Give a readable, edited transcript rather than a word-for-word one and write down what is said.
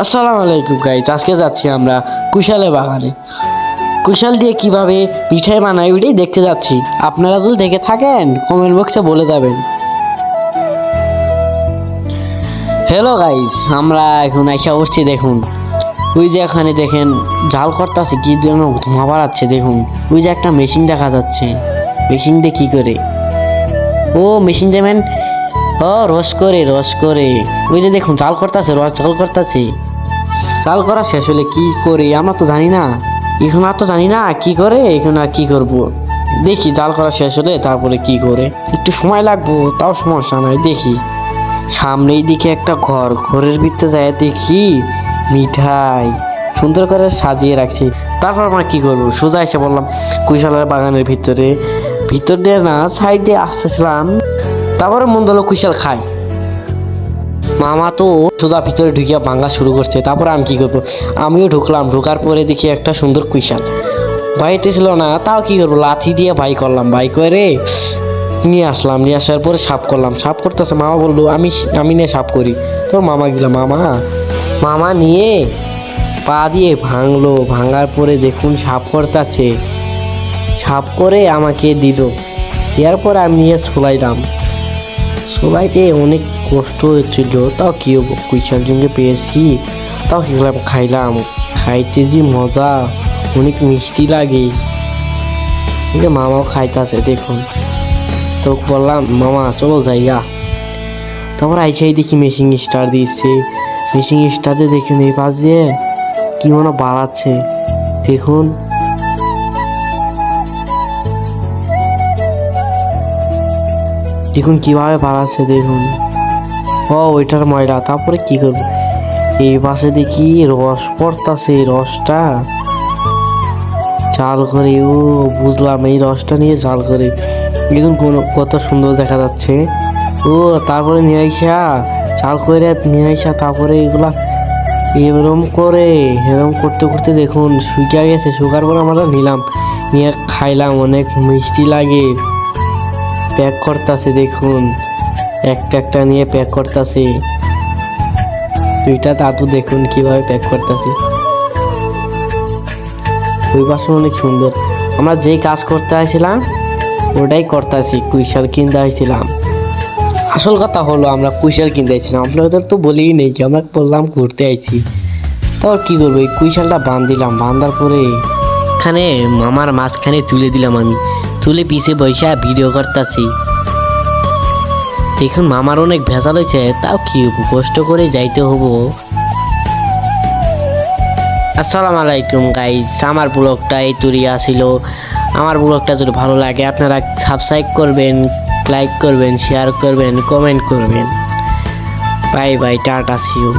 আসসালামু আলাইকুম গাইস, আজকে যাচ্ছি আমরা কুশালের বাগানে। কুশাল দিয়ে কিভাবে মিঠাই বানায় ওইটাই দেখতে যাচ্ছি। আপনারা যদি দেখে থাকেন কমেন্ট বক্সে বলে যাবেন। হ্যালো গাইস, আমরা এখন আইসা বসছি। দেখুন ওই যে এখানে দেখেন জাল করতেছে, কি যেন ধোঁয়া বাড়াচ্ছে। দেখুন ওই যে একটা মেশিন দেখা যাচ্ছে। মেশিন দিয়ে কি করে? ও মেশিন দেবেন, ও রস করে ওই যে দেখুন জাল করতেছে, রস জাল করতেছে। চাল করা শেষ হলে কি করে আমরা তো জানি না, এখন আর তো জানি না কি করে। এখন আর কি করব, দেখি জাল করা শেষ হলে তারপরে কি করে। একটু সময় লাগবো, তাও সমস্যা নাই। দেখি সামনেই দিকে একটা ঘরের ভিতরে যায়, দেখি মিঠাই সুন্দর করে সাজিয়ে রাখছি। তারপর আমরা কি করবো, সোজা এসে বললাম কুশালের বাগানের ভিতর দিয়ে না সাইড দিয়ে আসতেছিলাম। তারপরে মন হলো কুশাল খায়। মামা তো সোজা ভিতরে ঢুকিয়া ভাঙা শুরু করছে। তারপরে আমি কি করবো, আমিও ঢুকলাম। ঢোকার পরে দেখি একটা সুন্দর কুশাল বাইতে ছিল না, তাও কি করবো, লাথি দিয়ে বাই করলাম। বাই করে নিয়ে আসলাম। নিয়ে আসার পরে সাফ করলাম। সাফ করতেছে, মামা বললো আমি নিয়ে সাফ করি। তো মামা দিলাম। মামা নিয়ে পা দিয়ে ভাঙলো। ভাঙার পরে দেখুন সাফ করতেছে। সাফ করে আমাকে দিল। দেওয়ার পরে আমি নিয়ে ছুলাইলাম। সবাইতে অনেক কষ্ট হচ্ছিল, তাও কি হবো, কুশাল সঙ্গে পেয়েছি, তাও কি করলাম, খাইলাম। খাইতে যে মজা, অনেক মিষ্টি লাগে। মামাও খাইতেছে দেখুন। তো বললাম মামা চলো যাইয়া। তারপর আইসাই দেখি মেশিন স্টার দিচ্ছে। মেশিন স্টারে দেখুন এই পাশ দিয়ে কি মনে বাড়াচ্ছে। দেখুন দেখুন কিভাবে বাড়াচ্ছে। দেখুন ও ওইটার ময়লা। তারপরে কি করবো, এই পাশে দেখি রস পড়তাছে। রসটা জাল করে, ও বুঝলাম, এই রসটা নিয়ে জাল করে। দেখুন কত সুন্দর দেখা যাচ্ছে। ও তারপরে নিয়ে আইসা জাল করে নিয়ে আইসা তারপরে এগুলা এরম করতে করতে দেখুন শুকিয়ে গেছে। শুকার পর আমরা নিলাম, নিয়ে খাইলাম। অনেক মিষ্টি লাগে। প্যাক করতেছে দেখুন, একটা নিয়ে প্যাক করতেছে। দুইটা দাদু দেখুন কিভাবে প্যাক করতেছে। ওই পাশে অনেক সুন্দর। আমরা যে কাজ করতে আসছিলাম ওটাই করতেছি। কুশাল কিনতে আসছিলাম। আসল কথা হলো আমরা কুশাল কিনতে আসছিলাম। আপনাদের তো বলেই নেই কি, আমরা বললাম ঘুরতে আইছি। তাও কি করবো, এই কুশালটা বাঁধিলাম। বাঁধার পরে এখানে মামার মাঝখানে তুলে দিলাম। আমি তুলে পিছে বৈশা ভিডিও করতেছি। দেখুন মামার অনেক ভেজাল হয়েছে, তাও কি হবো, কষ্ট করে যাইতে হবো। আসসালামু আলাইকুম গাইস, আমার ব্লগটা এই তুরিয়া ছিল। আমার ব্লগটা যদি ভালো লাগে আপনারা সাবস্ক্রাইব করবেন, লাইক করবেন, শেয়ার করবেন, কমেন্ট করবেন। Bye bye, tata, see you.